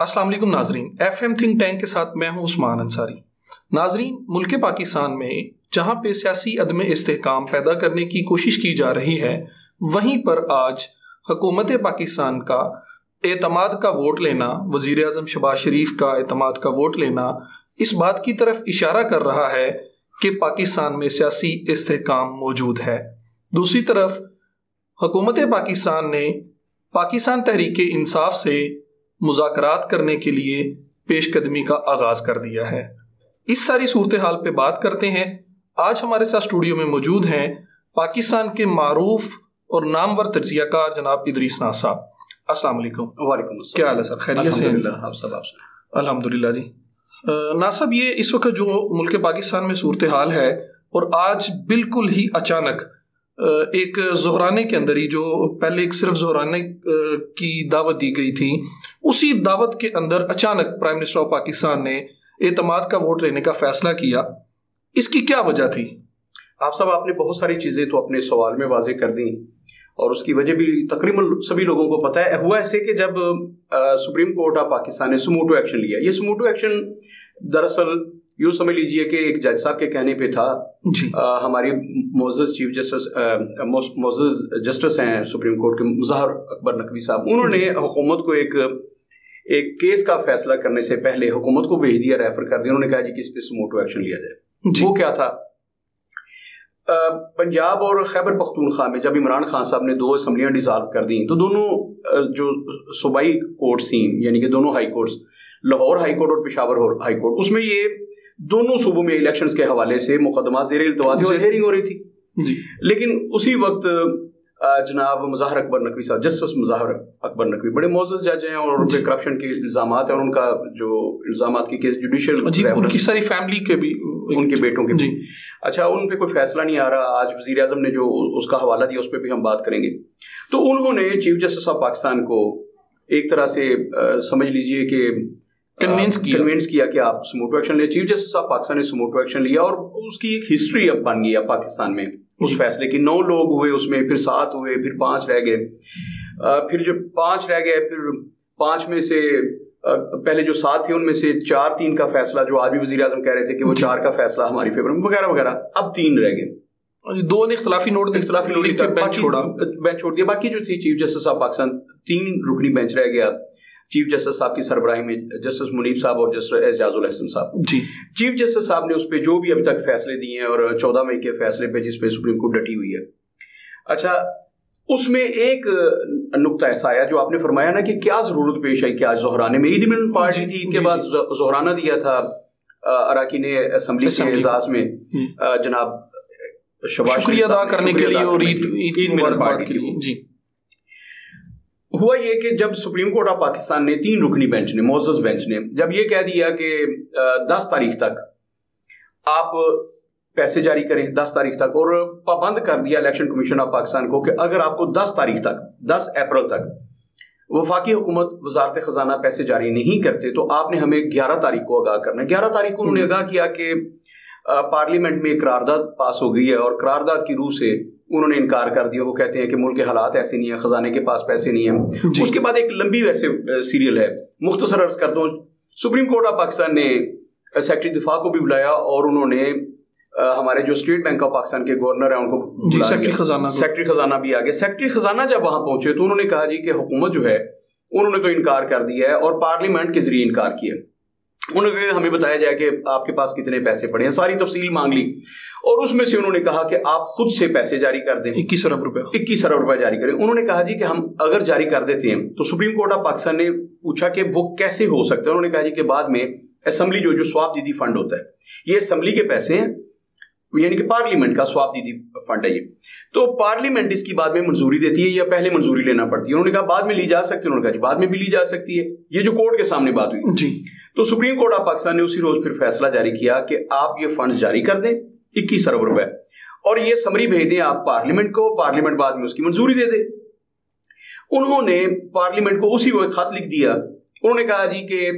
السلام علیکم ناظرین، ایف ایم تھنک ٹینک کے ساتھ میں ہوں عثمان انصاری۔ ناظرین، ملک پاکستان میں جہاں پہ سیاسی عدم استحکام پیدا کرنے کی کوشش کی جا رہی ہے، وہیں پر آج حکومت پاکستان کا اعتماد کا ووٹ لینا، وزیر اعظم شہباز شریف کا اعتماد کا ووٹ لینا اس بات کی طرف اشارہ کر رہا ہے کہ پاکستان میں سیاسی استحکام موجود ہے۔ دوسری طرف حکومت پاکستان نے پاکستان تحریک انصاف سے مذاکرات کرنے کے لیے پیش قدمی کا آغاز کر دیا ہے۔ اس ساری صورتحال پہ بات کرتے ہیں۔ آج ہمارے ساتھ اسٹوڈیو میں موجود ہیں پاکستان کے معروف اور نامور تجزیہ کار جناب ادریس ناز صاحب۔ السلام علیکم۔ وعلیکم السلام۔ کیا حال ہے سر؟ خیریت سے؟ الحمدللہ جی۔ ناز صاحب، یہ اس وقت جو ملک پاکستان میں صورتحال ہے اور آج بالکل ہی اچانک ایک زہرانے کے اندر ہی، جو پہلے ایک صرف زہرانے کی دعوت دی گئی تھی، اسی دعوت کے اندر اچانک پرائم منسٹر آف پاکستان نے اعتماد کا ووٹ لینے کا فیصلہ کیا، اس کی کیا وجہ تھی؟ آپ نے بہت ساری چیزیں تو اپنے سوال میں واضح کر دیں، اور اس کی وجہ بھی تقریباً سبھی لوگوں کو پتہ ہے۔ ہوا ایسے کہ جب سپریم کورٹ آف پاکستان نے سموٹو ایکشن لیا، یہ سموٹو ایکشن دراصل یوں سمجھ لیجئے کہ ایک جج صاحب کے کہنے پہ تھا۔ ہماری معزز چیف جسٹس معزز جسٹس ہیں سپریم کورٹ کے مظاہر اکبر نقوی صاحب، انہوں نے حکومت کو ایک کیس کا فیصلہ کرنے سے پہلے حکومت کو بھیج دیا، ریفر کر دیا۔ انہوں نے کہا جی کہ اس پہ سموٹو ایکشن لیا جائے۔ وہ کیا تھا؟ پنجاب اور خیبر پختونخوا میں جب عمران خان صاحب نے 2 اسمبلیاں ڈیزالو کر دیں تو دونوں جو صوبائی کورٹس تھیں، یعنی کہ دونوں high courts, Lahore high court اور پشاور ہائی کورٹ، اس میں یہ دونوں صوبوں میں الیکشنز کے حوالے سے مقدمات زیر التوا تھے اور ہیئرنگ ہو رہی تھی۔ لیکن اسی وقت جناب مظاہر اکبر نقوی صاحب، جسٹس مظاہر اکبر نقوی، بڑے معزز جج ہیں اور ان پہ کرپشن کے الزامات ہیں، اور ان کا جو الزامات کی کیس جوڈیشل ان کی ساری فیملی کے بھی، ان کے بیٹوں کے بھی، اچھا ان پہ کوئی فیصلہ نہیں آ رہا۔ آج وزیر اعظم نے جو اس کا حوالہ دیا اس پہ بھی ہم بات کریں گے۔ تو انہوں نے چیف جسٹس آف پاکستان کو ایک طرح سے سمجھ لیجئے کہ کنوینس کیا کہ آپ سموٹو ایکشن لیں۔ چیف جسٹس آف پاکستان نے سموٹو ایکشن لیا، اور اس کی ایک ہسٹری اب بن گئی ہے پاکستان میں اس فیصلے کی۔ 9 لوگ ہوئے اس میں، پھر 7 ہوئے، پھر 5 رہ گئے، پھر جو 5 رہ گئے، پھر 5 میں سے پہلے جو 7 تھے ان میں سے 4-3 کا فیصلہ، جو آج بھی وزیر اعظم کہہ رہے تھے کہ وہ 4 کا فیصلہ ہماری فیور میں، وغیرہ وغیرہ، اب 3 رہ گئے۔ 2 نے اختلافی نوٹ بینچ چھوڑ دیا، باقی جو تھی چیف جسٹس آف پاکستان 3 رکنی بینچ رہ گیا چیف جسٹس صاحب کی سربراہی میں، جسٹس منیب صاحب اور جسٹس اعجاز الحسن صاحب۔ چیف جسٹس صاحب نے اس پہ جو بھی ابھی تک فیصلے دیے ہیں، اور 14 مئی کے فیصلے پہ جس پہ سپریم کورٹ ڈٹی ہوئی ہے، اچھا اس میں ایک نقطہ ایسا آیا جو آپ نے فرمایا نا کہ کیا ضرورت پیش آئی کہ آج زہرانے میں عید ملن پارٹی تھی، عید کے بعد زہرانہ دیا تھا اراکین اسمبلی کے اعزاز میں جناب شباز شکریہ ادا کرنے کے لیے اور عید مبارکباد کے لیے۔ جی، ہوا یہ کہ جب سپریم کورٹ آف پاکستان نے 3 رکنی بینچ نے، معزز بینچ نے، جب یہ کہہ دیا کہ 10 تاریخ تک آپ پیسے جاری کریں، 10 تاریخ تک، اور پابند کر دیا الیکشن کمیشن آف پاکستان کو کہ اگر آپ کو 10 تاریخ تک، 10 اپریل تک وفاقی حکومت وزارت خزانہ پیسے جاری نہیں کرتے تو آپ نے ہمیں 11 تاریخ کو آگاہ کرنا ہے۔ 11 تاریخ کو انہوں نے آگاہ کیا کہ پارلیمنٹ میں ایک قرارداد پاس ہو گئی ہے، اور قرارداد کی روح سے انہوں نے انکار کر دیا۔ وہ کہتے ہیں کہ ملک کے حالات ایسے نہیں ہیں، خزانے کے پاس پیسے نہیں ہیں۔ اس کے بعد ایک لمبی ویسے سیریل ہے، مختصر عرض کرتا ہوں۔ سپریم کورٹ آف پاکستان نے سیکرٹری دفاع کو بھی بلایا، اور انہوں نے ہمارے جو اسٹیٹ بینک آف پاکستان کے گورنر ہیں ان کو سیکرٹری خزانہ بھی آ گئے۔ سیکرٹری خزانہ جب وہاں پہنچے تو انہوں نے کہا جی کہ حکومت جو ہے انہوں نے تو انکار کر دیا ہے، اور پارلیمنٹ کے ذریعے انکار کیا۔ انہوں نے ہمیں بتایا جائے کہ آپ کے پاس کتنے پیسے پڑے ہیں، ساری تفصیل مانگ لی، اور اس میں سے انہوں نے کہا کہ آپ خود سے پیسے جاری کر دیں، 21 ارب روپے جاری کریں۔ انہوں نے کہا جی کہ ہم اگر جاری کر دیتے ہیں تو سپریم کورٹ آف پاکستان نے پوچھا کہ وہ کیسے ہو سکتا ہے۔ انہوں نے کہا جی کہ بعد میں اسمبلی جو سواب دیدی فنڈ ہوتا ہے، یہ اسمبلی کے پیسے ہیں، یعنی کہ پارلیمنٹ کا سواب دیدی فنڈ ہے یہ، تو پارلیمنٹ اس کی بعد میں منظوری دیتی ہے یا پہلے منظوری لینا پڑتی ہے؟ انہوں نے کہا بعد میں لی جا سکتی ہے۔ انہوں نے کہا جی بعد میں بھی لی جا سکتی ہے، یہ جو کورٹ کے سامنے بات ہوئی جی۔ تو سپریم کورٹ آف پاکستان نے اسی روز پھر فیصلہ جاری کیا کہ آپ یہ فنڈز جاری کر دیں 21 ارب روپے، اور یہ سمری بھیج دیں آپ پارلیمنٹ کو، پارلیمنٹ بعد میں اس کی منظوری دے دے۔ انہوں نے پارلیمنٹ کو اسی وقت خط لکھ دیا۔ انہوں نے کہا جی کہ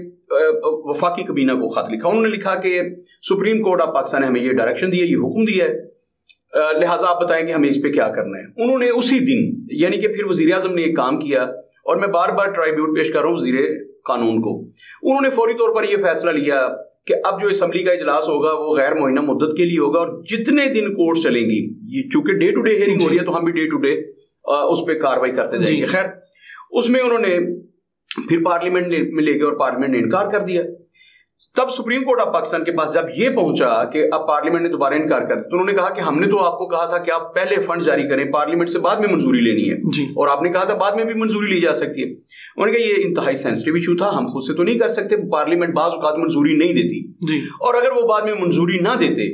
وفاقی کابینہ کو خط لکھا، انہوں نے لکھا کہ سپریم کورٹ آف پاکستان نے ہمیں یہ ڈائریکشن دیا، یہ حکم دیا ہے، لہٰذا آپ بتائیں کہ ہمیں اس پہ کیا کرنا ہے۔ انہوں نے اسی دن، یعنی کہ پھر وزیر اعظم نے ایک کام کیا، اور میں بار بار ٹرائبیوٹ پیش کر رہا ہوں وزیر قانون کو. انہوں نے فوری طور پر یہ فیصلہ لیا کہ اب جو اسمبلی کا اجلاس ہوگا وہ غیر معینہ مدت کے لیے ہوگا, اور جتنے دن کورٹ چلیں گی, یہ چونکہ ڈے ٹو ڈے ہیئرنگ ہو رہی ہے تو ہم بھی ڈے ٹو ڈے اس پہ کاروائی کرتے جائیں گے. خیر اس میں انہوں نے پھر پارلیمنٹ میں لے گئے اور پارلیمنٹ نے انکار کر دیا. تب سپریم کورٹ آف پاکستان کے پاس جب یہ پہنچا کہ اب پارلیمنٹ نے دوبارہ انکار کر دیا, تو انہوں نے کہا کہ ہم نے تو آپ کو کہا تھا کہ آپ پہلے فنڈ جاری کریں, پارلیمنٹ سے بعد میں منظوری لینی ہے, اور آپ نے کہا تھا بعد میں بھی منظوری لی جا سکتی ہے. انہوں نے کہا یہ انتہائی سینسٹیو ایشو تھا, ہم خود سے تو نہیں کر سکتے, پارلیمنٹ بعض اوقات منظوری نہیں دیتی, اور اگر وہ بعد میں منظوری نہ دیتے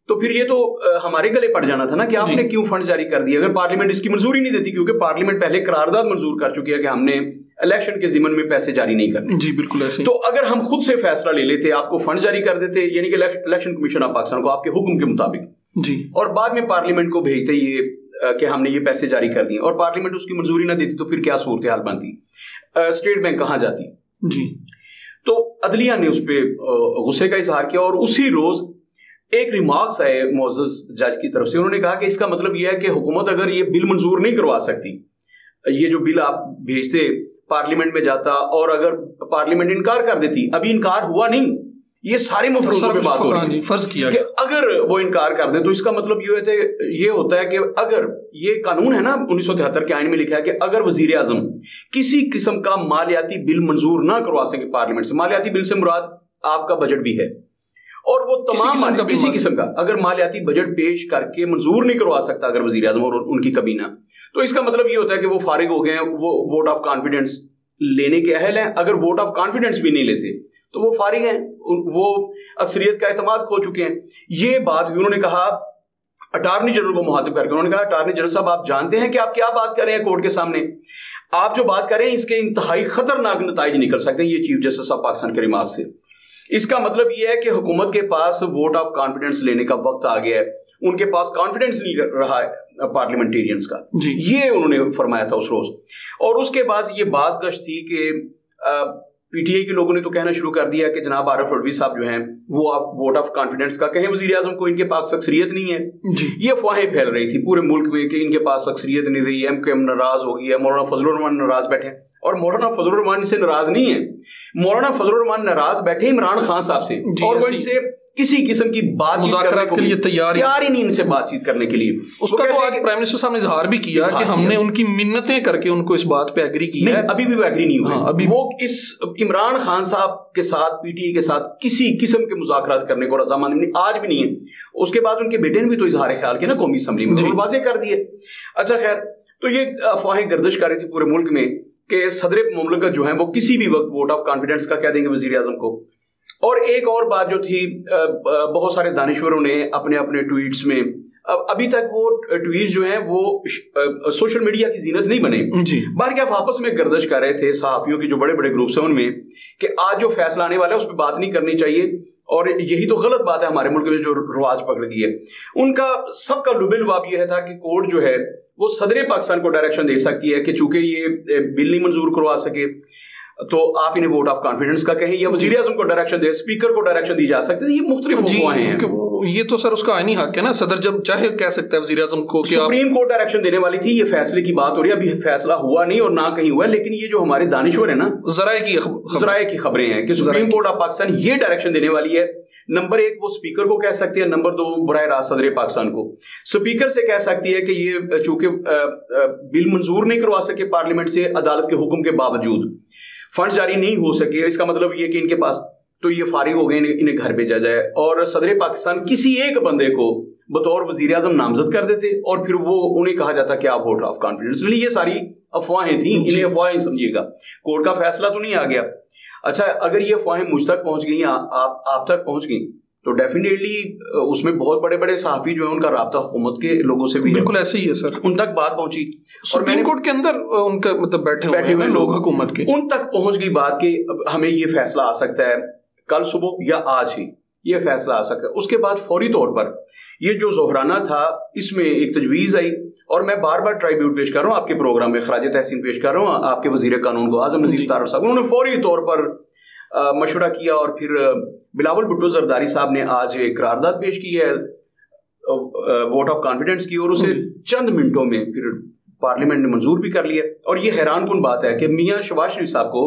تو پھر یہ تو ہمارے گلے پڑ جانا تھا نا کہ آپ نے کیوں فنڈ جاری کر دیا اگر پارلیمنٹ اس کی منظوری نہیں دیتی, کیونکہ پارلیمنٹ پہلے قرارداد منظور کر چکی ہے کہ ہم نے الیکشن کے ضمن میں پیسے جاری نہیں کرنے. جی بالکل ایسے. تو اگر ہم خود سے فیصلہ لے لیتے, آپ کو فنڈ جاری کر دیتے, یعنی کہ الیکشن کمیشن آف پاکستان کو آپ کے حکم کے مطابق, جی, اور بعد میں پارلیمنٹ کو بھیجتے یہ کہ ہم نے یہ پیسے جاری کر دیے, اور پارلیمنٹ اس کی منظوری نہ دیتی, تو پھر کیا صورتحال بنتی, اسٹیٹ بینک کہاں جاتی. جی, تو عدلیہ نے اس پہ غصے کا اظہار کیا, اور اسی روز ایک ریمارکس آئے معزز جج کی طرف سے. انہوں نے کہا کہ اس کا مطلب یہ ہے کہ حکومت اگر یہ بل منظور نہیں کروا سکتی, یہ جو بل آپ بھیجتے پارلیمنٹ میں جاتا, اور اگر پارلیمنٹ انکار کر دیتی, ابھی انکار ہوا نہیں, یہ سارے مفروضوں پہ بات ہو رہی ہے, فرض کیا کہ اگر وہ انکار کر دیں تو اس کا مطلب یہ ہوتا ہے کہ اگر یہ قانون ہے نا 1973 کے آئین میں لکھا ہے کہ اگر وزیر اعظم کسی قسم کا مالیاتی بل منظور نہ کروا سکے پارلیمنٹ سے, مالیاتی بل سے مراد آپ کا بجٹ بھی ہے, اور وہ تمام کسی قسم کا اگر مالیاتی بجٹ پیش کر کے منظور نہیں کروا سکتا اگر وزیر اعظم اور ان کی کابینہ, تو اس کا مطلب یہ ہوتا ہے کہ وہ فارغ ہو گئے ہیں, وہ ووٹ آف کانفیڈنس لینے کے اہل ہیں. اگر ووٹ آف کانفیڈنس بھی نہیں لیتے تو وہ فارغ ہیں, وہ اکثریت کا اعتماد کھو چکے ہیں. یہ بات انہوں نے کہا اٹارنی جنرل کو مخاطب کر کے, انہوں نے کہا اٹارنی جنرل صاحب آپ جانتے ہیں کہ آپ کیا بات کر رہے ہیں کورٹ کے سامنے, آپ جو بات کر رہے ہیں اس کے انتہائی خطرناک نتائج نکل سکتے ہیں. یہ چیف جسٹس آف پاکستان کے ریمارک سے اس کا مطلب یہ ہے کہ حکومت کے پاس ووٹ آف کانفیڈنس لینے کا وقت آ گیا ہے, ان کے پاس کانفیڈنس نہیں رہا ہے پارلیمنٹیرینز کا. یہ انہوں نے فرمایا تھا اس روز. اور اس کے بعد یہ بات گشت تھی کہ پی ٹی آئی کے لوگوں نے تو کہنا شروع کر دیا کہ جناب عارف رضوی صاحب جو ہیں وہ آپ ووٹ آف کانفیڈنس کا کہیں وزیر اعظم کو, ان کے پاس اکثریت نہیں ہے. یہ افواہیں پھیل رہی تھی پورے ملک میں کہ ان کے پاس اکثریت نہیں رہی, ایم کیو ایم ناراض ہو گئی ہے, مولانا فضل الرحمان ناراض بیٹھے ہیں. اور مولانا فضل الرحمان سے ناراض نہیں ہے, مولانا فضل الرحمان ناراض بیٹھے عمران خان صاحب سے, اور وہ ان سے کسی قسم کی بات چیت کے لیے تیار ہی نہیں ان سے بات چیت کرنے کے لیے. اس کا تو آج پرائم منسٹر صاحب نے اظہار بھی کیا کہ ہم نے ان کی منتیں کر کے ان کو اس بات پہ ایگری کیا ہے. ابھی بھی وہ ایگری نہیں ہوئے. ابھی وہ اس عمران خان صاحب کے ساتھ پی ٹی آئی کے ساتھ کسی قسم کے مذاکرات کرنے کو رضامند نہیں, آج بھی نہیں ہے. اس کے بعد ان کے بیٹے نے بھی تو اظہار خیال کیا نا قومی اسمبلی میں, واضح کر دیے. اچھا خیر, تو یہ افواہیں گردش کر رہی تھی پورے ملک میں کہ صدر مملکت جو ہیں وہ کسی بھی وقت ووٹ آف کانفیڈنس کا کہہ دیں گے وزیر اعظم کو. اور ایک اور بات جو تھی, بہت سارے دانشوروں نے اپنے اپنے ٹویٹس میں, ابھی تک وہ ٹویٹس جو ہیں وہ سوشل میڈیا کی زینت نہیں بنے, باہر کیا آپس میں گردش کر رہے تھے صحافیوں کے جو بڑے بڑے گروپس ہیں ان میں, کہ آج جو فیصلہ آنے والا ہے اس پہ بات نہیں کرنی چاہیے, اور یہی تو غلط بات ہے ہمارے ملک میں جو رواج پکڑ گئی ہے. ان کا سب کا لبے لباب یہ تھا کہ کورٹ جو ہے وہ صدر پاکستان کو ڈائریکشن دے سکتی ہے کہ چونکہ یہ بل نہیں منظور کروا سکے تو آپ انہیں ووٹ آف کانفیڈنس کا کہیں, یا وزیر اعظم کو ڈائریکشن دے, اسپیکر کو ڈائریکشن دی جا سکتی ہے. یہ مختلف افواہیں ہیں. یہ تو سر اس کا آئینی حق ہے نا, صدر جب چاہے کہہ سکتا ہے وزیر اعظم کو. سپریم کورٹ ڈائریکشن دینے والی تھی, یہ فیصلے کی بات ہو رہی ہے, ابھی فیصلہ ہوا نہیں اور نہ کہیں ہوا ہے, لیکن یہ جو ہمارے دانشور ہیں نا, ذرائع کی خبریں ہیں کہ سپریم کورٹ آف پاکستان یہ ڈائریکشن دینے والی ہے. نمبر 1 وہ اسپیکر کو کہہ سکتی ہے, نمبر 2 براہ راست صدر پاکستان کو. اسپیکر سے کہہ سکتی ہے کہ یہ چونکہ بل منظور نہیں کروا سکے پارلیمنٹ سے عدالت کے حکم کے باوجود, فنڈ جاری نہیں ہو سکے, اس کا مطلب یہ کہ ان کے پاس تو یہ فارغ ہو گئے, انہیں گھر بھیجا جائے. اور صدر پاکستان کسی ایک بندے کو بطور وزیر اعظم نامزد کر دیتے اور پھر وہ انہیں کہا جاتا کہ آپ ووٹ آف کانفیڈنس لیں. یہ ساری افواہیں تھیں, انہیں افواہیں سمجھیے گا, کورٹ کا فیصلہ تو نہیں آ گیا. اچھا, اگر یہ افواہیں مجھ تک پہنچ گئی, آپ تک پہنچ گئی, تو ڈیفینیٹلی اس میں بہت بڑے بڑے صحافی جو ہیں ان کا رابطہ حکومت کے لوگوں سے بھی بالکل ایسے ہی ہے سر, ان تک بات پہنچی. سپریم کورٹ کے اندر ان کا مطلب بیٹھے ہوئے لوگ حکومت کے, ان تک پہنچ گئی بات کہ ہمیں یہ فیصلہ آ سکتا ہے کل صبح یا آج ہی, یہ فیصلہ آ سکتا ہے. اس کے بعد فوری طور پر یہ جو ظہرانہ تھا اس میں ایک تجویز آئی, اور میں بار بار ٹرائیبیوٹ پیش کر رہا ہوں آپ کے پروگرام میں, خراج تحسین پیش کر رہا ہوں آپ کے وزیر قانون کو اعظم نذیر طارق صاحب. انہوں نے فوری طور پر مشورہ کیا, اور پھر بلاول بھٹو زرداری صاحب نے آج ایک قرارداد پیش کی ہے ووٹ آف کانفیڈنس کی, اور اسے چند منٹوں میں پھر پارلیمنٹ نے منظور بھی کر لیا. اور یہ حیران کن بات ہے کہ میاں شہباز شریف صاحب کو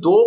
2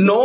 9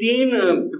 3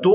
2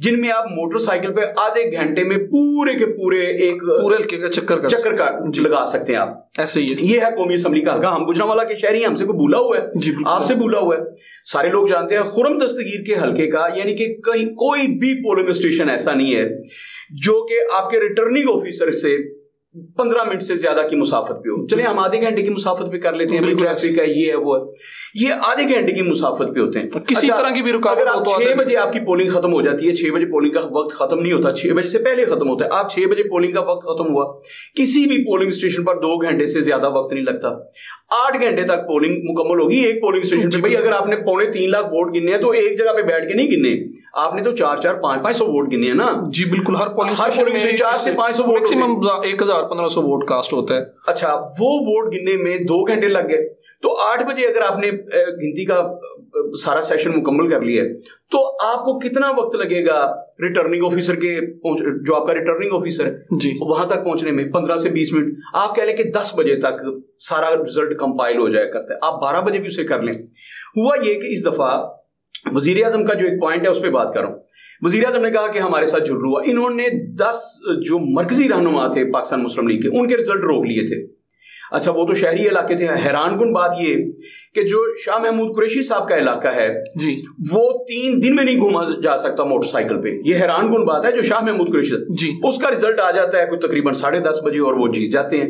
جن میں آپ موٹر سائیکل پہ آدھے گھنٹے میں پورے کے پورے ایک پورے حلقے کا چکر کا لگا سکتے ہیں آپ. ایسے ہی یہ ہے قومی اسمبلی کا حلقہ. ہم گوجرانوالہ کے شہری ہیں, ہم سے کوئی بھولا ہوا ہے؟ آپ سے بھولا ہوا ہے. سارے لوگ جانتے ہیں خرم دستگیر کے حلقے کا, یعنی کہ کہیں کوئی بھی پولنگ اسٹیشن ایسا نہیں ہے جو کہ آپ کے ریٹرننگ آفیسر سے 15 منٹ سے زیادہ کی مسافت پہ ہو. چلیں ہم آدھے گھنٹے کی مسافت پہ کر لیتے ہیں, ٹریفک ہے, یہ ہے وہ ہے. یہ آدھے گھنٹے کی مسافت پہ ہوتے ہیں. کسی طرح کی بھی رکاوٹ اگر آپ 6 بجے آپ کی پولنگ ختم ہو جاتی ہے, 6 بجے پولنگ کا وقت ختم نہیں ہوتا, 6 بجے سے پہلے ختم ہوتا ہے, آپ 6 بجے پولنگ کا وقت ختم ہوا, کسی بھی پولنگ اسٹیشن پر 2 گھنٹے سے زیادہ وقت نہیں لگتا. 8 گھنٹے تک پولنگ مکمل ہوگی ایک پولنگ اسٹیشن پہ. بھائی اگر آپ نے 3.25 لاکھ ووٹ گننے ہیں تو ایک جگہ پہ بیٹھ کے نہیں گننے, آپ نے تو 400 500 ووٹ گننے ہیں نا. جی بالکل, ہر پولنگ اسٹیشن میں 4 سے 500 ووٹ, میکسیمم 1500 ووٹ کاسٹ ہوتا ہے. اچھا, وہ ووٹ گننے میں 2 گھنٹے لگ گئے. تو 8 بجے اگر آپ نے گنتی کا سارا سیشن مکمل کر لیا ہے تو آپ کو کتنا وقت لگے گا ریٹرننگ آفیسر کے, جو آپ کا ریٹرننگ آفیسر ہے جی, وہاں تک پہنچنے میں 15 سے 20 منٹ. آپ کہہ لیں کہ 10 بجے تک سارا رزلٹ کمپائل ہو جایا کرتا ہے, آپ 12 بجے بھی اسے کر لیں. ہوا یہ کہ اس دفعہ وزیر اعظم کا جو ایک پوائنٹ ہے اس پہ بات کر رہا ہوں. وزیر اعظم نے کہا کہ ہمارے ساتھ جرم ہوا. انہوں نے 10 جو مرکزی رہنما تھے پاکستان مسلم لیگ کے, ان کے رزلٹ روک لیے تھے. اچھا, وہ تو شہری علاقے تھے. حیران کن بات یہ کہ جو شاہ محمود قریشی صاحب کا علاقہ ہے جی, وہ 3 دن میں نہیں گھوما جا سکتا موٹر سائیکل پہ. یہ حیران کن بات ہے. جو شاہ محمود قریشی جی, اس کا رزلٹ آ جاتا ہے کوئی تقریباً 10:30 بجے اور وہ جیت جاتے ہیں.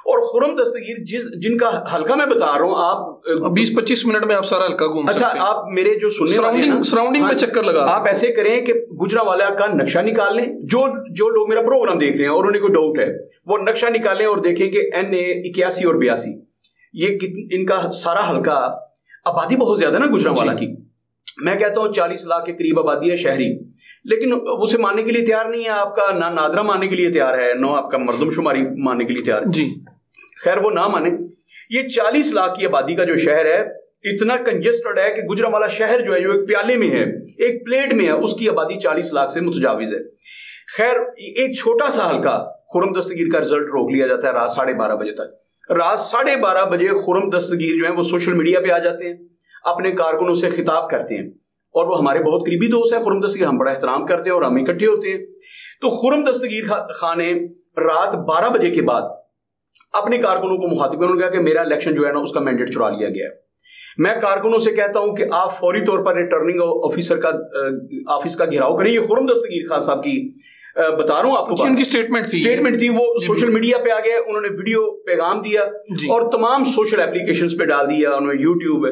اور خرم دستگیر جن کا حلقہ میں بتا رہا ہوں, آپ 20-25 منٹ میں آپ سارا حلقہ گھوم سکتے ہیں. اچھا, آپ میرے جو سننے سراؤنڈنگ میں چکر لگا, آپ ایسے کریں کہ گوجرانوالہ کا نقشہ نکال لیں. جو لوگ میرا پروگرام دیکھ رہے ہیں اور انہیں کوئی ڈاؤٹ ہے وہ نقشہ نکالیں اور دیکھیں کہ NA 81 اور 82 یہ ان کا سارا حلقہ. آبادی بہت زیادہ نا گوجرانوالہ کی, میں کہتا ہوں 40 لاکھ کے قریب آبادی ہے شہری, لیکن اسے ماننے کے لیے تیار نہیں ہے. آپ کا نہ نادرہ ماننے کے لیے تیار ہے, نہ آپ کا مردم شماری ماننے کے لیے تیار ہے. جی خیر, وہ نہ مانے. یہ 40 لاکھ کی آبادی کا جو شہر ہے اتنا کنجسٹڈ ہے کہ گوجرانوالہ شہر جو ہے جو ایک پیالے میں ہے, ایک پلیٹ میں ہے, اس کی آبادی 40 لاکھ سے متجاوز ہے. خیر, ایک چھوٹا سا حلقہ خرم دستگیر کا رزلٹ روک لیا جاتا ہے رات 12:30 بجے تک. رات 12:30 بجے خرم دستگیر جو ہیں وہ سوشل میڈیا پہ آ جاتے ہیں, اپنے کارکنوں سے خطاب کرتے ہیں, اور وہ ہمارے بہت قریبی دوست ہیں خرم دستگیر, ہم بڑا احترام کرتے ہیں اور ہم اکٹھے ہوتے ہیں. تو خرم دستگیر خان نے رات 12 بجے کے بعد اپنے کارکنوں کو مخاطب کیا, انہوں نے کہا کہ میرا الیکشن جو ہے نا اس کا مینڈیٹ چرا لیا گیا ہے. میں کارکنوں سے کہتا ہوں کہ آپ فوری طور پر ریٹرننگ آفیسر کا آفس کا گھیراؤ کریں. یہ خرم دستگیر خان صاحب کی بتا رہا ہوں آپ کو, ان کی سٹیٹمنٹ تھی. وہ سوشل میڈیا پہ آ گئے, انہوں نے ویڈیو پیغام دیا اور تمام سوشل اپلیکیشنز پہ ڈال دیا. انہوں نے یوٹیوب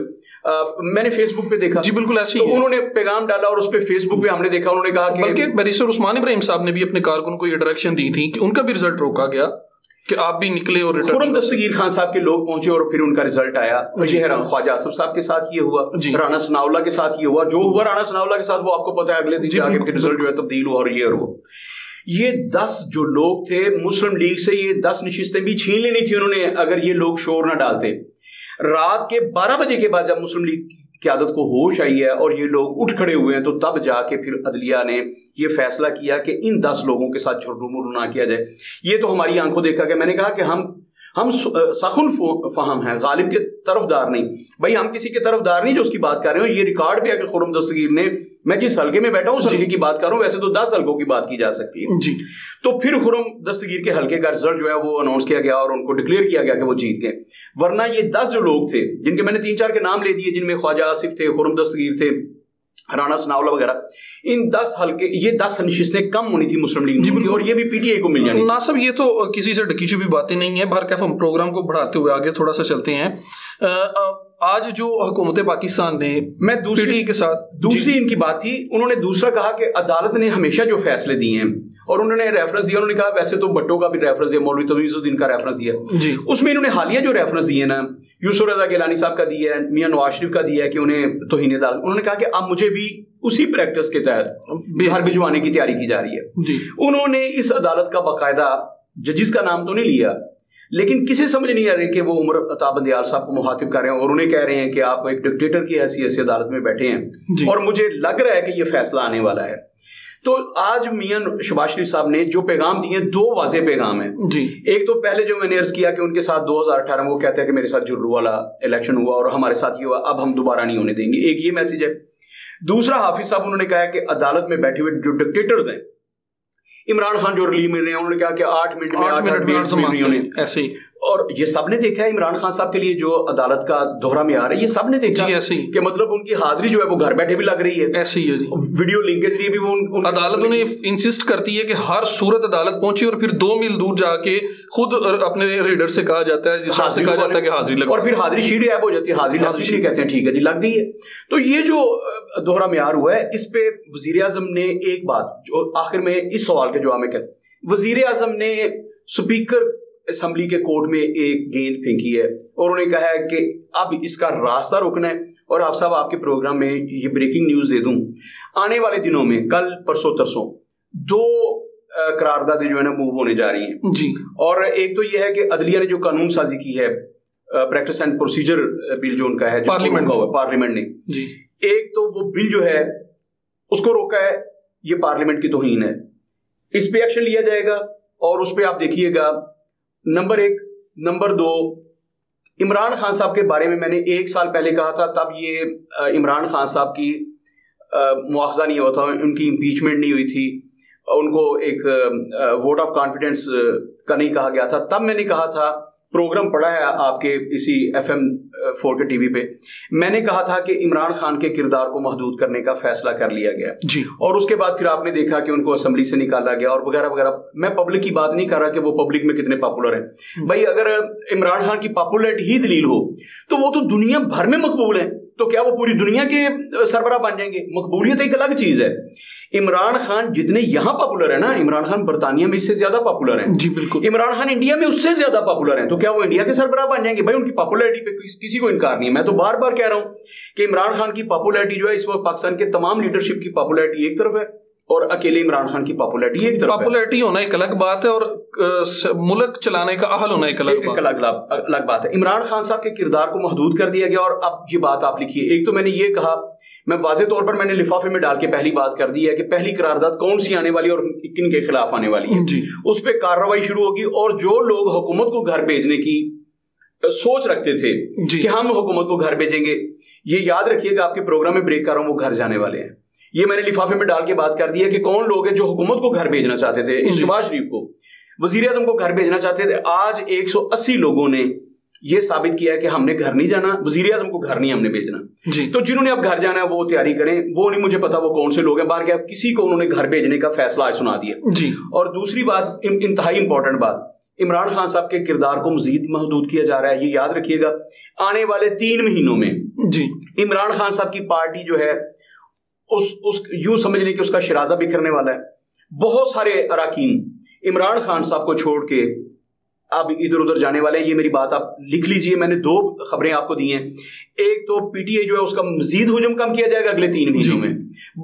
میں نے فیس بک پہ دیکھا. جی بالکل ایسے ہی انہوں نے پیغام ڈالا اور اس پہ فیس بک پہ ہم نے دیکھا. انہوں نے کہا کہ بلکہ بیرسٹر عثمان ابراہیم صاحب نے بھی اپنے کارکن کو یہ ڈائریکشن دی تھی کہ ان کا بھی رزلٹ روکا گیا کہ آپ بھی نکلے. اور خرم دستگیر خان صاحب کے لوگ پہنچے اور پھر ان کا رزلٹ آیا. خواجہ آصف صاحب کے ساتھ یہ ہوا, رانا ثناءاللہ کے ساتھ یہ ہوا. جو ہوا رانا ثناءاللہ کے ساتھ وہ آپ کو پتا ہے اگلے دن جا کے رزلٹ جو ہے تبدیل ہوا. اور یہ وہ 10 جو لوگ تھے مسلم لیگ سے, یہ 10 نشستیں بھی چھین لینی تھی انہوں نے اگر یہ لوگ شور نہ ڈالتے. رات کے 12 بجے کے بعد جب مسلم لیگ قیادت کو ہوش آئی ہے اور یہ لوگ اٹھ کھڑے ہوئے ہیں تو تب جا کے پھر عدلیہ نے یہ فیصلہ کیا کہ ان 10 لوگوں کے ساتھ جھرو مرو نہ کیا جائے. یہ تو ہماری آنکھوں دیکھا کہ میں نے کہا کہ ہم سخن فہم ہیں, غالب کے طرفدار نہیں. بھائی ہم کسی کے طرفدار نہیں جو اس کی بات کر رہے ہوں. یہ ریکارڈ پہ ہے کہ خرم دستگیر نے, میں جس حلقے میں بیٹھا ہوں اس حلقے کی بات کر رہا ہوں, ویسے تو 10 حلقوں کی بات کی جا سکتی ہے. جی, تو پھر خرم دستگیر کے حلقے کا رزلٹ جو ہے وہ اناؤنس کیا گیا اور ان کو ڈکلیئر کیا گیا کہ وہ جیت گئے. ورنہ یہ 10 جو لوگ تھے جن کے میں نے 3-4 کے نام لے دیے, جن میں خواجہ آصف تھے, خرم دستگیر تھے, رانا ثناءاللہ وغیرہ, ان 10 حلقے, یہ 10 نشستیں کم ہونی تھی مسلم لیگ کی اور یہ بھی پی ٹی آئی کو مل جانی. ناصب, یہ تو کسی سے ڈکی چھپی باتیں نہیں ہیں. بہرکیف ہم پروگرام کو بڑھاتے ہوئے آگے تھوڑا سا چلتے ہیں. آج جو حکومت پاکستان نے میں دوسری کے ساتھ دوسری ان کی بات تھی, انہوں نے دوسرا کہا کہ عدالت نے ہمیشہ جو فیصلے دیے ہیں, اور انہوں نے ریفرنس دیا, انہوں نے کہا ویسے تو بٹو کا بھی ریفرنس دیا, مولوی تغیث الدین کا ریفرنس دیا, اس میں انہوں نے حالیہ جو ریفرنس دیے نا, یوسف رضا گیلانی صاحب کا دیا ہے, میاں نواز شریف کا دیا ہے کہ انہیں توہین عدالت, انہوں نے کہا کہ اب مجھے بھی اسی پریکٹس کے تحت بہار بھجوانے کی تیاری کی جا رہی ہے. انہوں نے اس عدالت کا باقاعدہ ججز کا نام تو نہیں لیا, لیکن کسی سمجھ نہیں آ رہی کہ وہ عمر عطا بندیال صاحب کو مخاطب کر رہے ہیں اور انہیں کہہ رہے ہیں کہ آپ ایک ڈکٹیٹر کی حیثیت سے عدالت میں بیٹھے ہیں اور مجھے لگ رہا ہے کہ یہ فیصلہ آنے والا ہے. تو آج میاں شہباز شریف صاحب نے جو پیغام دیے, 2 واضح پیغام ہیں. ایک تو پہلے جو میں نے عرض کیا کہ ان کے ساتھ 2018 میں وہ کہتے ہیں کہ میرے ساتھ جرو والا الیکشن ہوا اور ہمارے ساتھ یہ ہوا, اب ہم دوبارہ نہیں ہونے دیں گے, ایک یہ میسج ہے. دوسرا حافظ صاحب انہوں نے کہا کہ عدالت میں بیٹھے ہوئے جو ڈکٹیٹرز ہیں, عمران خان جو ریلیو مل رہے ہیں, انہوں نے کہا کہ 8 منٹ میں ایسے ہی, اور یہ سب نے دیکھا ہے عمران خان صاحب کے لیے جو عدالت کا دوہرا معیار ہے, یہ سب نے دیکھا کہ مطلب ان کی حاضری جو ہے وہ گھر بیٹھے بھی لگ رہی ہے, ایسے ہی ہے جی. ویڈیو لنک کے ذریعے بھی وہ عدالت انہیں انسسٹ کرتی ہے کہ ہر صورت عدالت پہنچی اور پھر 2 میل دور جا کے خود اپنے ریڈر سے کہا جاتا ہے, جس سے کہا جاتا ہے کہ حاضری لگا, اور پھر حاضری شیٹ غائب ہو جاتی ہے, حاضری کہتے ہیں ٹھیک ہے جی لگ گئی ہے. تو یہ جو دوہرا معیار ہوا ہے, اس پہ وزیر اعظم نے ایک بات جو آخر میں اس سوال کے جواب میں کہا, وزیر اعظم نے اسپیکر اسمبلی کے کورٹ میں ایک گیند پھینکی ہے اور انہوں نے کہا ہے کہ اب اس کا راستہ روکنا ہے. اور آپ صاحب آپ کے پروگرام میں یہ بریکنگ نیوز دے دوں, آنے والے دنوں میں کل پرسوں ترسوں 2 قراردادیں جو ہے نا موو ہونے جا رہی ہیں جی. اور ایک تو یہ ہے کہ عدلیہ نے جو قانون سازی کی ہے, پریکٹس اینڈ پروسیجر بل جو ان کا ہے پارلیمنٹ نے جی, ایک تو وہ بل جو ہے اس کو روکا ہے, یہ پارلیمنٹ کی توہین ہے, اس پہ ایکشن لیا جائے گا. اور اس پہ آپ دیکھیے گا نمبر 1. نمبر 2, عمران خان صاحب کے بارے میں نے 1 سال پہلے کہا تھا, تب یہ عمران خان صاحب کی مواخذہ نہیں ہوا تھا, ان کی امپیچمنٹ نہیں ہوئی تھی, ان کو ایک ووٹ آف کانفیڈنس کا نہیں کہا گیا تھا. تب میں نے کہا تھا, پروگرام پڑا ہے آپ کے اسی FM 4 کے TV پہ, میں نے کہا تھا کہ عمران خان کے کردار کو محدود کرنے کا فیصلہ کر لیا گیا جی. اور اس کے بعد پھر آپ نے دیکھا کہ ان کو اسمبلی سے نکالا گیا اور وغیرہ وغیرہ. میں پبلک کی بات نہیں کر رہا کہ وہ پبلک میں کتنے پاپولر ہیں بھائی, اگر عمران خان کی پاپولیرٹی ہی دلیل ہو تو وہ تو دنیا بھر میں مقبول ہیں, تو کیا وہ پوری دنیا کے سربراہ بن جائیں گے؟ مقبولیت ایک الگ چیز ہے. عمران خان جتنے یہاں پاپولر ہیں نا, عمران خان برطانیہ میں اس سے زیادہ پاپولر ہیں جی بالکل. عمران خان انڈیا میں اس سے زیادہ پاپولر ہیں, تو کیا وہ انڈیا کے سربراہ بن جائیں گے؟ بھائی ان کی پاپولیرٹی پہ کسی کو انکار نہیں ہے. میں تو بار بار کہہ رہا ہوں کہ عمران خان کی پاپولیرٹی جو ہے اس وقت پاکستان کے تمام لیڈرشپ کی پاپولیرٹی ایک طرف ہے اور اکیلے عمران خان کی پاپولیرٹی ایک طرف ہے. پاپولیرٹی ہونا ایک الگ بات ہے اور ملک چلانے کا اہل ہونا ایک الگ بات ہے. عمران خان صاحب کے کردار کو محدود کر دیا گیا. اور اب یہ بات آپ لکھیے, ایک تو میں نے یہ کہا, میں واضح طور پر میں نے لفافے میں ڈال کے پہلی بات کر دی ہے کہ پہلی قرارداد کون سی آنے والی اور کن کے خلاف آنے والی ہے جی. اس پہ کارروائی شروع ہوگی. اور جو لوگ حکومت کو گھر بھیجنے کی سوچ رکھتے تھے جی. کہ ہم حکومت کو گھر بھیجیں گے, یہ یاد رکھیے گا, آپ کے پروگرام میں بریک کر رہا ہوں, وہ گھر جانے والے ہیں. یہ میں نے لفافے میں ڈال کے بات کر دی ہے کہ کون لوگ ہیں جو حکومت کو گھر بھیجنا چاہتے تھے, شہباز شریف کو, وزیر اعظم کو گھر بھیجنا چاہتے تھے. آج 180 لوگوں نے یہ ثابت کیا ہے کہ ہم نے گھر نہیں جانا, وزیر اعظم کو گھر نہیں ہم نے بھیجنا جی. تو جنہوں نے اب گھر جانا ہے وہ تیاری کریں. وہ نہیں مجھے پتا وہ کون سے لوگ ہیں, باہر کے کسی کو انہوں نے گھر بھیجنے کا فیصلہ آج سنا دیا جی. اور دوسری بات, انتہائی امپورٹنٹ بات, عمران خان صاحب کے کردار کو مزید محدود کیا جا رہا ہے. یہ یاد رکھیے گا, آنے والے 3 مہینوں میں جی عمران خان صاحب کی پارٹی جو ہے اس یوں سمجھ لیں کہ اس کا شرازہ بکھرنے والا ہے. بہت سارے اراکین عمران خان صاحب کو چھوڑ کے اب ادھر ادھر جانے والے ہیں. یہ میری بات آپ لکھ لیجئے, میں نے 2 خبریں آپ کو دی ہیں. ایک تو پی ٹی آئی جو ہے اس کا مزید ہجوم کم کیا جائے گا اگلے 3 مہینوں میں,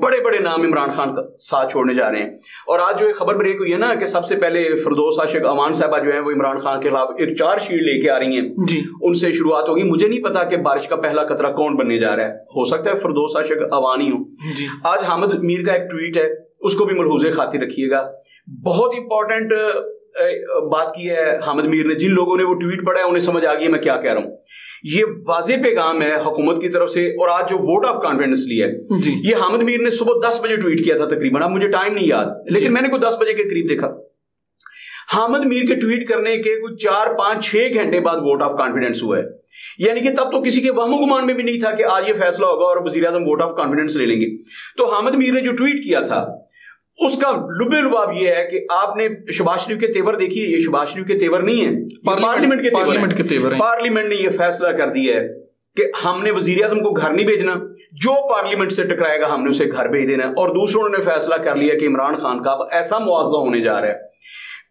بڑے بڑے نام عمران خان کا ساتھ چھوڑنے جا رہے ہیں. اور آج جو ایک خبر بریک ہوئی ہے نا کہ سب سے پہلے فردوس عاشق امان صاحبہ جو ہیں وہ عمران خان کے خلاف ایک چارج شیٹ لے کے آ رہی ہیں جی. ان سے شروعات ہوگی. مجھے نہیں پتا کہ بارش کا پہلا قطرہ کون بننے جا رہا ہے, ہو سکتا ہے فردوس عاشق امان ہی ہو جی. آج حامد میر کا ایک ٹویٹ ہے, اس کو بھی ملحوظ خاطر رکھیے گا. بہت امپورٹنٹ بات کی ہے حامد میر نے. جن لوگوں نے وہ ٹویٹ پڑھا ہے انہیں سمجھ آ گئی میں کیا کہہ رہا ہوں. یہ واضح پیغام ہے حکومت کی طرف سے. اور آج جو ووٹ آف کانفیڈنس لیا ہے جی. یہ حامد میر نے صبح 10 بجے ٹویٹ کیا تھا تقریباً, اب مجھے ٹائم نہیں یاد, لیکن میں نے کوئی 10 بجے کے قریب دیکھا. حامد میر کے ٹویٹ کرنے کے کچھ 4 5 6 گھنٹے بعد ووٹ آف کانفیڈنس ہوا ہے. یعنی کہ تب تو کسی کے وہم و گمان میں بھی نہیں تھا کہ آج یہ فیصلہ ہوگا اور وزیر اعظم ووٹ آف کانفیڈنس لے لیں گے. تو حامد میر نے جو ٹویٹ کیا تھا اس کا لب لباب یہ ہے کہ آپ نے شہباز شریف کے تیور دیکھیے. یہ شہباز شریف کے تیور نہیں ہیں, پارلیمنٹ کے تیور ہیں. پارلیمنٹ نے یہ فیصلہ کر دیا ہے کہ ہم نے وزیر اعظم کو گھر نہیں بھیجنا, جو پارلیمنٹ سے ٹکرائے گا ہم نے اسے گھر بھیج دینا. اور دوسروں نے فیصلہ کر لیا کہ عمران خان کا ایسا مواخذہ ہونے جا رہا ہے.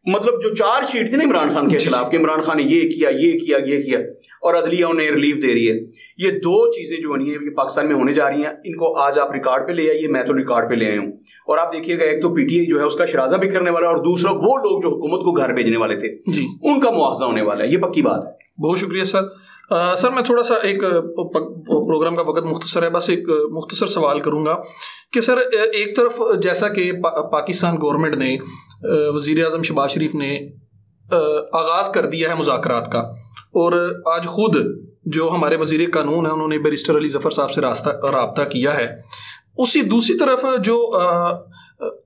مطلب جو چارج شیٹ تھی نا عمران خان کے خلاف کہ عمران خان نے یہ کیا یہ کیا یہ کیا اور عدلیہ انہیں ریلیف دے رہی ہے, یہ 2 چیزیں جو ہیں یہ پاکستان میں ہونے جا رہی ہیں. ان کو آج آپ ریکارڈ پہ لے آئیے, میں تو ریکارڈ پہ لے آیا ہوں. اور آپ دیکھیے گا ایک تو پی ٹی آئی جو ہے اس کا شرازہ بکھرنے والا ہے, اور دوسرا وہ لوگ جو حکومت کو گھر بھیجنے والے تھے جی ان کا مواخذہ ہونے والا ہے. یہ پکی بات ہے. بہت شکریہ سر. سر میں تھوڑا سا ایک پروگرام کا وقت مختصر ہے, بس ایک مختصر سوال کروں گا کہ سر ایک طرف جیسا کہ پاکستان گورنمنٹ نے وزیر اعظم شہباز شریف نے آغاز کر دیا ہے مذاکرات کا, اور آج خود جو ہمارے وزیر قانون ہیں انہوں نے بیرسٹر علی ظفر صاحب سے رابطہ کیا ہے, اسی دوسری طرف جو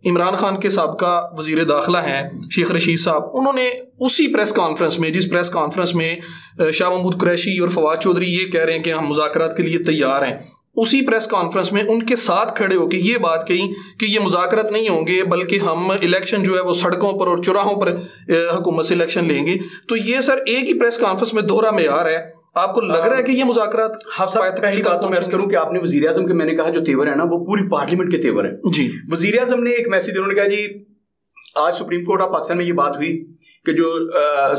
عمران خان کے سابقہ وزیر داخلہ ہیں شیخ رشید صاحب، انہوں نے اسی پریس کانفرنس میں، جس پریس کانفرنس میں شاہ محمود قریشی اور فواد چودھری یہ کہہ رہے ہیں کہ ہم مذاکرات کے لیے تیار ہیں، اسی پریس کانفرنس میں ان کے ساتھ کھڑے ہو کے یہ بات کہی کہ یہ مذاکرات نہیں ہوں گے بلکہ ہم الیکشن جو ہے وہ سڑکوں پر اور چوراہوں پر حکومت سے الیکشن لیں گے. تو یہ سر ایک ہی پریس کانفرنس میں دوہرا معیار ہے. آپ کو لگ رہا ہے کہ یہ مذاکرات؟ پہلی بات تو میں عرض کروں کہ آپ نے وزیر اعظم کے، میں نے کہا جو تیور ہے نا وہ پوری پارلیمنٹ کے تیور ہیں. جی وزیر اعظم نے ایک میسج، انہوں نے کہا جی آج سپریم کورٹ آف پاکستان میں یہ بات ہوئی کہ جو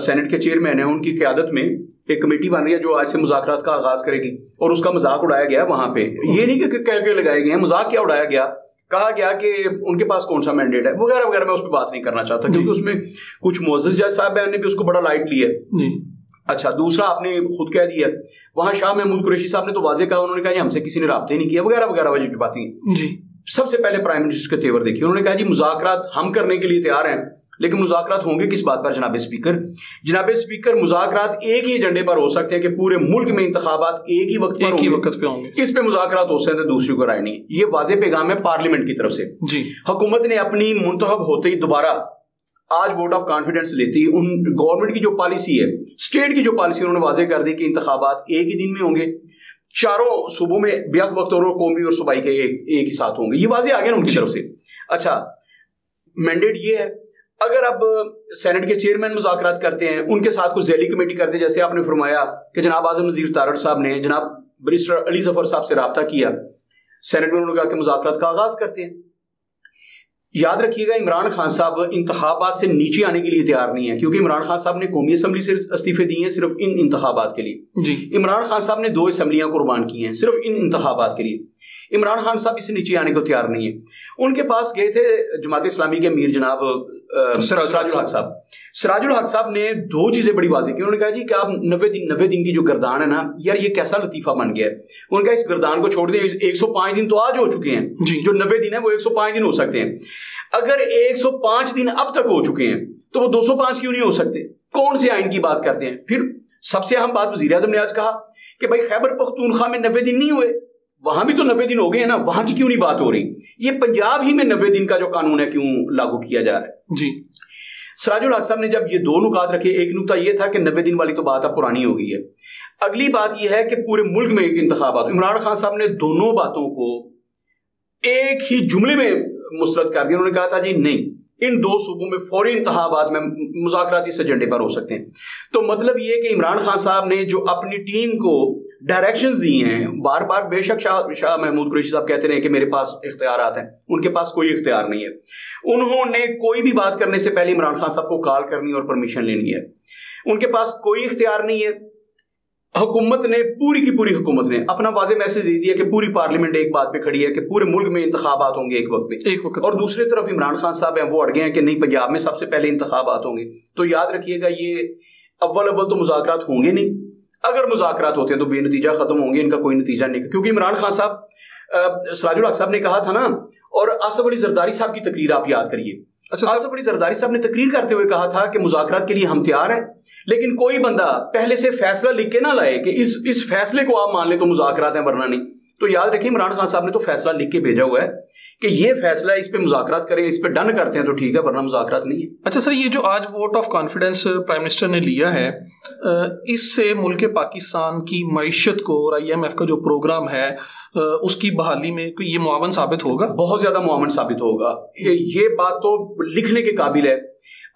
سینٹ کے چیئرمین ہیں ان کی قیادت میں ایک کمیٹی بن رہی ہے جو آج سے مذاکرات کا آغاز کرے گی، اور اس کا مذاق اڑایا گیا وہاں پہ. یہ نہیں کہ کہہ کے لگائے گئے ہیں، مذاق کیا اڑایا گیا، کہا گیا کہ ان کے پاس کون سا مینڈیٹ ہے وغیرہ وغیرہ. میں اس پہ بات نہیں کرنا چاہتا کیونکہ اس میں کچھ معزز جج صاحب نے بھی اس کو بڑا لائٹ لیا. اچھا دوسرا آپ نے خود کہہ دیا وہاں شاہ محمود قریشی صاحب نے تو واضح کہا، انہوں نے کہا جی ہم سے کسی نے رابطے نہیں کیا وغیرہ وغیرہ وجہ کی باتیں. جی سب سے پہلے پرائم منسٹر کے تیور دیکھیے، انہوں نے کہا جی مذاکرات ہم کرنے کے لیے تیار ہیں لیکن مذاکرات ہوں گے کس بات پر جناب اسپیکر؟ جناب اسپیکر مذاکرات ایک ہی ایجنڈے پر ہو سکتے ہیں کہ پورے ملک میں انتخابات ایک ہی وقت پہ ہوں گے. اس پہ مذاکرات ہو سکتے ہیں، دوسری کو رائے نہیں. یہ واضح پیغام ہے پارلیمنٹ کی طرف سے. جی حکومت نے اپنی منتخب ہوتے ہی دوبارہ آج ووٹ آف کانفیڈنس لیتی، ان گورنمنٹ کی جو پالیسی ہے، اسٹیٹ کی جو پالیسی انہوں نے واضح کر دی کہ انتخابات ایک ہی دن میں ہوں گے، چاروں صوبوں میں بیک وقت اور قومی اور صوبائی کے ایک ہی ساتھ ہوں گے. یہ واضح آ گیا نا ان کی طرف سے. اچھا مینڈیٹ یہ ہے، اگر اب سینٹ کے چیئرمین مذاکرات کرتے ہیں ان کے ساتھ کوئی ذیلی کمیٹی کرتے ہیں، جیسے آپ نے فرمایا کہ جناب اعظم نذیر تارڑ صاحب نے جناب بیرسٹر علی ظفر صاحب سے رابطہ کیا سینٹ میں، انہوں نے کہا کہ مذاکرات کا آغاز کرتے ہیں. یاد رکھیے گا عمران خان صاحب انتخابات سے نیچے آنے کے لیے تیار نہیں ہے، کیونکہ عمران خان صاحب نے قومی اسمبلی سے استعفے دیے ہیں صرف ان انتخابات کے لیے. جی عمران خان صاحب نے 2 اسمبلیاں قربان کی ہیں صرف ان انتخابات کے لیے. عمران خان صاحب اس سے نیچے آنے کو تیار نہیں ہے. ان کے پاس گئے تھے جماعت اسلامی کے امیر جناب سراج الحق صاحب. سراج الحق صاحب نے 2 چیزیں بڑی واضح کی. انہوں نے کہا جی کہ آپ 90 دن کی جو گردان ہے نا یار یہ کیسا لطیفہ بن گیا ہے. انہوں نے کہا اس گردان کو چھوڑ دیں، 105 دن تو آج ہو چکے ہیں، جو 90 دن ہے وہ 105 دن ہو سکتے ہیں. اگر 105 دن اب تک ہو چکے ہیں تو وہ 205 کیوں نہیں ہو سکتے؟ کون سے آئین کی بات کرتے ہیں؟ پھر سب سے اہم بات وزیر اعظم نے آج کہا کہ بھائی خیبر پختونخوا میں 90 دن نہیں ہوئے، وہاں بھی تو 90 دن ہو گئے ہیں نا، وہاں کی کیوں نہیں بات ہو رہی؟ یہ پنجاب ہی میں 90 دن کا جو قانون ہے کیوں لاگو کیا جا رہا ہے؟ جی سراج الحق صاحب نے جب یہ 2 نکات رکھے، ایک نکتہ یہ تھا کہ 90 دن والی تو بات اب پرانی ہو گئی ہے. اگلی بات یہ ہے کہ پورے ملک میں ایک انتخابات. عمران خان صاحب نے دونوں باتوں کو ایک ہی جملے میں مسترد کر دیا. انہوں نے کہا تھا جی نہیں، ان 2 صوبوں میں فوری انتخابات میں مذاکرات اس ایجنڈے پر ہو سکتے ہیں. تو مطلب یہ کہ عمران خان صاحب نے جو اپنی ٹیم کو ڈائریکشنز دی ہیں، بار بار بے شک شاہ محمود قریشی صاحب کہتے رہے کہ میرے پاس اختیارات ہیں، ان کے پاس کوئی اختیار نہیں ہے. انہوں نے کوئی بھی بات کرنے سے پہلے عمران خان صاحب کو کال کرنی اور پرمیشن لینی ہے. ان کے پاس کوئی اختیار نہیں ہے. حکومت نے پوری کی پوری حکومت نے اپنا واضح میسج دے دیا کہ پوری پارلیمنٹ ایک بات پہ کھڑی ہے کہ پورے ملک میں انتخابات ہوں گے ایک وقت. اور دوسری طرف عمران خان صاحب ہیں وہ اڑ گئے ہیں کہ نہیں پنجاب میں سب سے پہلے انتخابات ہوں گے. تو یاد رکھیے گا یہ اول تو مذاکرات ہوں گے نہیں. اگر مذاکرات ہوتے ہیں تو بے نتیجہ ختم ہوں گے، ان کا کوئی نتیجہ نہیں. کیونکہ عمران خان صاحب سراج الحق صاحب نے کہا تھا نا، اور آصف علی زرداری صاحب کی تقریر آپ یاد کریے. آصف علی زرداری صاحب نے تقریر کرتے ہوئے کہا تھا کہ مذاکرات کے لیے ہم تیار ہیں، لیکن کوئی بندہ پہلے سے فیصلہ لکھ کے نہ لائے کہ اس فیصلے کو آپ مان لیں تو مذاکرات ہیں ورنہ نہیں. تو یاد رکھیں عمران خان صاحب نے تو فیصلہ لکھ کے بھیجا ہوا ہے کہ یہ فیصلہ اس پہ مذاکرات کریں، اس پہ ڈن کرتے ہیں تو ٹھیک ہے ورنہ مذاکرات نہیں ہے. اچھا سر، یہ جو آج vote of confidence prime minister نے لیا ہے، اس سے ملک پاکستان کی معیشت کو اور IMF کا جو پروگرام ہے اس کی بحالی میں یہ معاون ثابت ہوگا؟ بہت زیادہ معاون ثابت ہوگا. یہ بات تو لکھنے کے قابل ہے.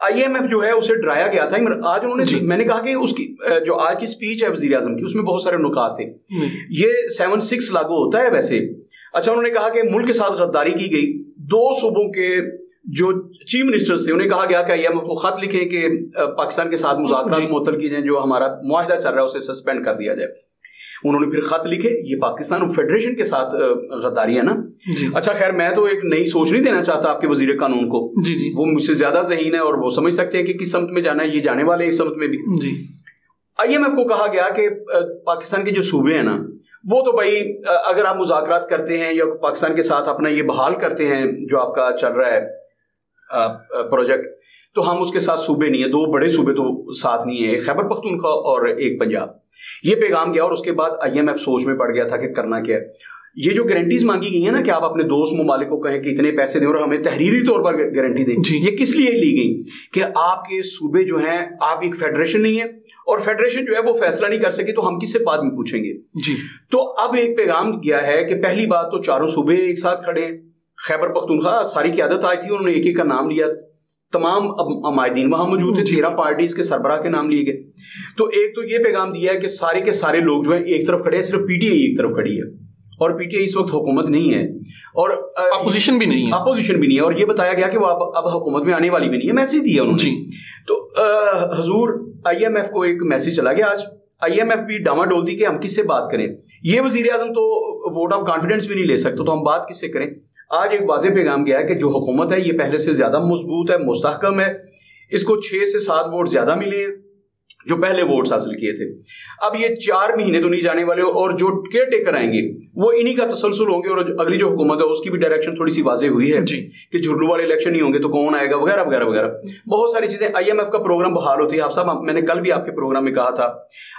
IMF جو ہے اسے ڈرایا گیا تھا. آج انہوں نے میں نے کہا کہ اس کی جو آج کی سپیچ ہے وزیر اعظم کی اس میں بہت سارے نکات تھے. یہ 7-6 لاگو ہوتا ہے ویسے. اچھا انہوں نے کہا کہ ملک کے ساتھ غداری کی گئی. 2 صوبوں کے جو چیف منسٹر تھے انہیں کہا گیا کہ IMF کو خط لکھیں کہ پاکستان کے ساتھ مذاکرات معطل کی جائیں، جو ہمارا معاہدہ چل رہا ہے اسے سسپینڈ کر دیا جائے. انہوں نے پھر خط لکھے. یہ پاکستان فیڈریشن کے ساتھ غداری ہے نا. اچھا خیر میں تو ایک نئی سوچ نہیں دینا چاہتا آپ کے وزیر قانون کو. وہ مجھ سے زیادہ ذہین ہے اور وہ سمجھ سکتے ہیں کہ کس سمت میں جانا ہے. یہ جانے والے ہیں اس سمت میں بھی. IMF کو کہا گیا کہ پاکستان کے جو صوبے ہیں نا وہ تو بھائی اگر آپ مذاکرات کرتے ہیں یا پاکستان کے ساتھ اپنا یہ بحال کرتے ہیں جو آپ کا چل رہا ہے پروجیکٹ، تو ہم اس کے ساتھ صوبے نہیں ہیں. 2 بڑے صوبے تو ساتھ نہیں ہیں، ایک خیبر پختونخوا اور ایک پنجاب. یہ پیغام گیا اور اس کے بعد IMF سوچ میں پڑ گیا تھا کہ کرنا کیا ہے. یہ جو گارنٹیز مانگی گئی ہیں نا کہ آپ اپنے دوست ممالک کو کہیں کہ اتنے پیسے دیں اور ہمیں تحریری طور پر گارنٹی دیں, یہ کس لیے لی گئی کہ آپ کے صوبے جو ہیں, آپ ایک فیڈریشن نہیں ہے اور فیڈریشن جو ہے وہ فیصلہ نہیں کر سکی تو ہم کس سے بعد میں پوچھیں گے. تو اب ایک پیغام گیا ہے کہ پہلی بات تو چاروں صوبے ایک ساتھ کھڑے ہیں. خیبر پختونخوا ساری قیادت آئی تھی, انہوں نے ایک ایک کا نام لیا, تمام عمائدین وہاں موجود تھے, 13 پارٹیز کے سربراہ کے نام لیے گئے. تو ایک تو یہ پیغام دیا ہے کہ سارے کے سارے لوگ جو ہیں ایک طرف کھڑے ہیں, صرف پی ٹی آئی ایک طرف کھڑی ہے اور پی ٹی آئی اس وقت حکومت نہیں ہے اور اپوزیشن بھی نہیں ہے, اور یہ بتایا گیا کہ وہ اب حکومت میں آنے والی بھی نہیں ہے. میسج دیا انہوں نے. تو حضور آئی ایم ایف کو ایک میسج چلا گیا آج. آئی ایم ایف بھی ڈاواڈول تھی کہ ہم کس سے بات کریں, یہ وزیر اعظم تو ووٹ آف کانفیڈنس بھی نہیں لے سکتے, تو ہم بات کس سے کریں. آج ایک واضح پیغام گیا ہے کہ جو حکومت ہے یہ پہلے سے زیادہ مضبوط ہے, مستحکم ہے, اس کو 6 سے 7 ووٹ زیادہ ملے ہیں جو پہلے ووٹس حاصل کیے تھے. اب یہ 4 مہینے تو نہیں جانے والے, اور جو کیئر ٹیکر آئیں گے وہ انہی کا تسلسل ہوں گے, اور اگلی جو حکومت ہے اس کی بھی ڈائریکشن تھوڑی سی واضح ہوئی ہے کہ جھرلو والے الیکشن نہیں ہوں گے تو کون آئے گا وغیرہ وغیرہ وغیرہ, بہت ساری چیزیں. آئی ایم ایف کا پروگرام بحال ہوتی ہے. آپ صاحب, میں نے کل بھی آپ کے پروگرام میں کہا تھا,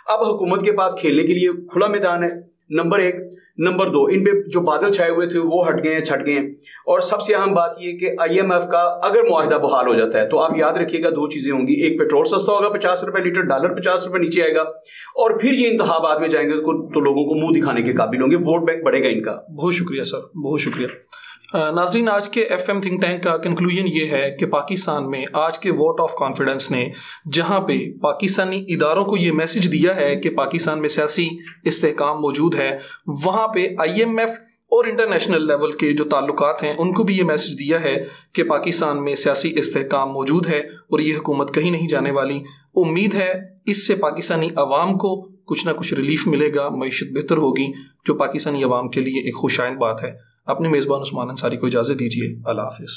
اب حکومت کے پاس کھیلنے کے لیے کھلا میدان ہے, نمبر 1. نمبر 2, ان پہ جو بادل چھائے ہوئے تھے وہ ہٹ گئے ہیں, چھٹ گئے ہیں. اور سب سے اہم بات یہ کہ آئی ایم ایف کا اگر معاہدہ بحال ہو جاتا ہے تو آپ یاد رکھیے گا 2 چیزیں ہوں گی. ایک, پیٹرول سستا ہوگا 50 روپے لیٹر, ڈالر 50 روپے نیچے آئے گا, اور پھر یہ انتخابات میں جائیں گے تو لوگوں کو منہ دکھانے کے قابل ہوں گے, ووٹ بینک بڑھے گا ان کا. بہت شکریہ سر, بہت شکریہ. ناظرین, آج کے ایف ایم تھنک ٹینک کا کنکلوژن یہ ہے کہ پاکستان میں آج کے ووٹ آف کانفیڈنس نے جہاں پہ پاکستانی اداروں کو یہ میسج دیا ہے کہ پاکستان میں سیاسی استحکام موجود ہے, وہاں پہ آئی ایم ایف اور انٹرنیشنل لیول کے جو تعلقات ہیں ان کو بھی یہ میسج دیا ہے کہ پاکستان میں سیاسی استحکام موجود ہے اور یہ حکومت کہیں نہیں جانے والی. امید ہے اس سے پاکستانی عوام کو کچھ نہ کچھ ریلیف ملے گا, معیشت بہتر ہوگی, جو پاکستانی عوام کے لیے ایک خوشائند بات ہے. اپنے میزبان عثمان انصاری کو اجازت دیجیے. اللہ حافظ.